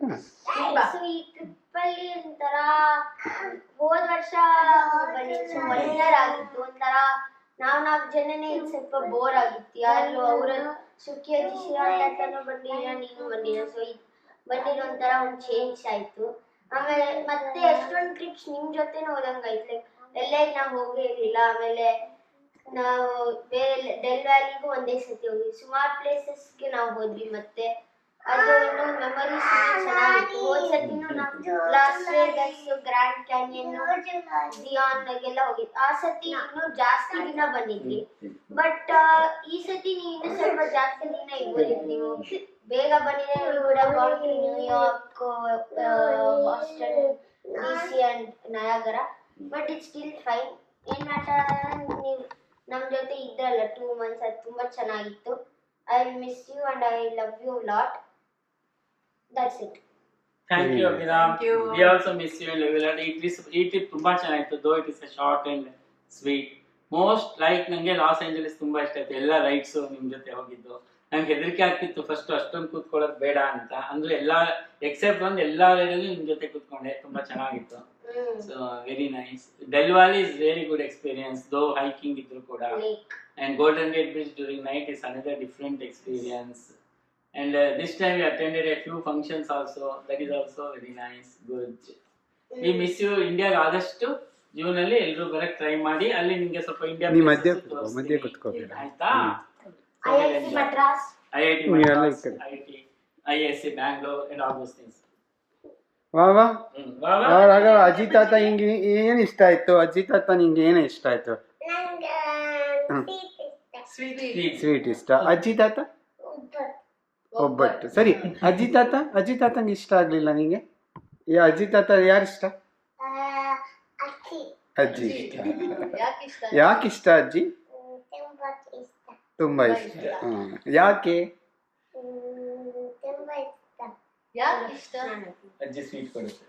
So ಈ trip ಅಲ್ಲಿ ಒಂಥರ ಹೋದ ವರ್ಷ ಬಂದಿದ್ದು 1 year ಆಗಿತ್ತು. ಒಂಥರ ನಾಲ್ಕು ಜನನೇ ಸ್ವಲ್ಪ ಬೋರ್ ಆಗಿತ್ತು. ಯಾರು ಅವ್ರ ಸುಖಿ ಅಜ್ಜಿ ಶಿರಾಂತನೂ ಬಂದಿಲ್ಲ, ನೀನು ಬಂದಿಲ್ಲ. ಸೊ ಬಂದಿರೋ ಒಂಥರ ಒಂದು ಚೇಂಜ್ ಆಯ್ತು. ಆಮೇಲೆ ಮತ್ತೆ ಎಷ್ಟೊಂದು ಟ್ರಿಪ್ಸ್ ನಿಮ್ ಜೊತೆನೂ ಹೋದಂಗಾಯ್ತು. ಎಲ್ಲೇ ನಾವು ಹೋಗೇ ಇರಲಿಲ್ಲ. ಆಮೇಲೆ ನಾವು ಬೇರೆ ಡೆಲ್ ವ್ಯಾಲಿಗೂ ಒಂದೇ ಸತಿ ಹೋದ್ವಿ. ಸುಮಾರು ಪ್ಲೇಸಸ್ಗೆ ನಾವು ಹೋದ್ವಿ. ಮತ್ತೆ ಅದು ಇನ್ನೂ ಮೆಮೊರೀಸ್ ಚೆನ್ನಾಗಿತ್ತು. ಹೋದ ಸತಿನೂ ನಾವು ಲಾಸ್ ವೇಗಸ್, ಗ್ರ್ಯಾಂಡ್ ಕ್ಯಾನಿಯನ್, ಜಿಯಾನ್ಗೆಲ್ಲ ಹೋಗಿದ್ವಿ. ಆ ಸತಿ ಇನ್ನೂ ಜಾಸ್ತಿ ದಿನ ಬಂದಿದ್ವಿ. ಬಟ್ ಈ ಸತಿ ನೀವು ಇನ್ನೂ ಸ್ವಲ್ಪ ಜಾಸ್ತಿ ದಿನ ಇರ್ಬೋದಿತ್ತು. ನೀವು ಬೇಗ ಬಂದಿದ್ರೆ New York, Boston, DC and Niagara. But it's still fine. ಏನ್ ಮ್ಯಾಟರ್ ನೀವು ನಮ್ಮ ಜೊತೆ ಇದ್ರಲ್ಲ 2 months, ಅದು ತುಂಬಾ ಚೆನ್ನಾಗಿತ್ತು. I miss you and I love you lot. That's it. Thank you, Abhiram. We also miss you and love you lot. ಈ trip ತುಂಬಾ ಚೆನ್ನಾಗಿತ್ತು. Though it is a short and sweet. Most like ನಂಗೆ Los Angeles ತುಂಬಾ ಇಷ್ಟ ಆಯ್ತು. ಎಲ್ಲ rides ನಿಮ್ ಜೊತೆ ಹೋಗಿದ್ದು. ನಂಗೆ ಹೆದರಿಕೆ ಆಗ್ತಿತ್ತು ಫಸ್ಟ್ ಅಷ್ಟೊಂದು ಕೂತ್ಕೊಳ್ಳೋದು ಬೇಡ ಅಂತ. ಅಂದ್ರೆ ಎಲ್ಲ ಎಕ್ಸೆಪ್ಟ್ ಒಂದು ಎಲ್ಲ ರೈಡಲ್ಲೂ ನಿಮ್ ಜೊತೆ ಕೂತ್ಕೊಂಡೆ. ತುಂಬಾ ಚೆನ್ನಾಗಿತ್ತು. So very nice. Del valley is very good experience. ದೋ ಹೈಕಿಂಗ್ ಇದ್ರು ಕೂಡ. And Golden Gate Bridge during night is another different experience. And this time we attended a few functions also. That is also very nice. Good. We miss you. India ಆದಷ್ಟು June ಅಲ್ಲಿ ಎಲ್ಲರೂ ಬರಕ್ try ಮಾಡಿ. ಅಲ್ಲಿ ನಿಮಗೆ ಸ್ವಲ್ಪ India ಮಧ್ಯ ಕೂತ್ಕೋಬೇಡ ಆಯ್ತಾ? IIT Madras, IIT Madras, IISc Bangalore and all those things. ವಾ ಅಜ್ಜಿ ತಾತ ಹಿಂಗೆ ಏನ್ ಇಷ್ಟ ಆಯ್ತು? ಅಜ್ಜಿ ತಾತ ನಿಂಗೆ ಏನ್ ಇಷ್ಟ ಆಯ್ತು? ಸ್ವೀಟ್ ಇಷ್ಟ. ಅಜ್ಜಿ ತಾತ ಒಬ್ಬಟ್ಟು. ಸರಿ, ಅಜ್ಜಿ ತಾತಂಗೆ ಇಷ್ಟ ಆಗ್ಲಿಲ್ಲ ನಿಂಗೆ? ಅಜ್ಜಿ ತಾತ ಯಾರು ಇಷ್ಟ? ಅಜ್ಜಿ ಇಷ್ಟ. ಯಾಕೆ ಇಷ್ಟ ಅಜ್ಜಿ? ತುಂಬಾ ಇಷ್ಟ. ಯಾಕೆ? ಅಜ್ಜಿ ಸ್ವೀಟ್ ಕೊಡುತ್ತೆ.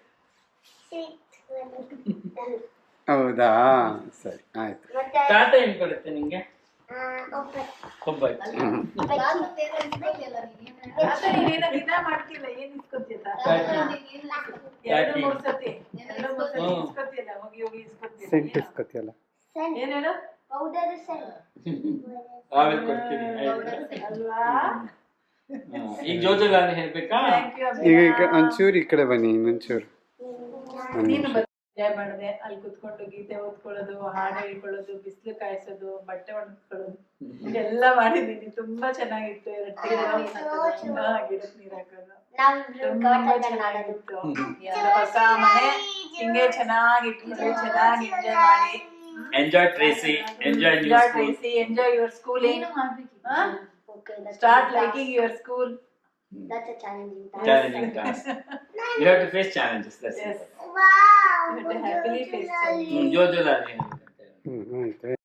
ಹೌದಾ, ಸರಿ ಆಯ್ತು. ತಾತ ಏನ್ ಕೊಡುತ್ತೆ ನಿಂಗೆ? ಒಬ್ಬಟ್ಟು. ಸೆಂಟ್ ಇಸ್ಕೊತಿಯಲ್ಲ. ಆಮೇಲೆ ಕೊಡ್ತೀನಿ. ಈಗ ಜೋಜೋಲಾಲ್ ಹೇಳ್ಬೇಕಾ? ಈಗ ಒಂಚೂರು ಈ ಕಡೆ ಬನ್ನಿ, ಇನ್ನೊಂಚೂರು. ಎಂಜಾಯ್ ಮಾಡಿದೆ. ಅಲ್ಲಿ ಕುತ್ಕೊಂಡು ಗೀತೆ ಓದ್ಕೊಳ್ಳೋದು, ಹಾಡು ಹೇಳ್ಕೊಳ್ಳೋದು, ಬಿಸಿಲು ಕಾಯಿಸೋದು, ಬಟ್ಟೆ ಒಣಗಿಸ್ಕೊಳ್ಳೋದು, ಇದೆಲ್ಲ ಮಾಡಿದೀನಿ. ತುಂಬಾ ಚೆನ್ನಾಗಿತ್ತು. ಗಿಡಕ್ಕೆ ನೀರ್ ಹಾಕೋದು ತುಂಬಾ ಚೆನ್ನಾಗಿತ್ತು. ಹೊಸ ಮನೆ ಹಿಂಗೆ ಚೆನ್ನಾಗಿ ಇಟ್ಕೊಂಡು ಚೆನ್ನಾಗಿ ಎಂಜಾಯ್ ಮಾಡಿ. Enjoy Tracy, enjoy your schooling. Start liking your school. That's a challenging task. You have to face challenges. That's it. Wow. You have to happily face challenges. Jojo la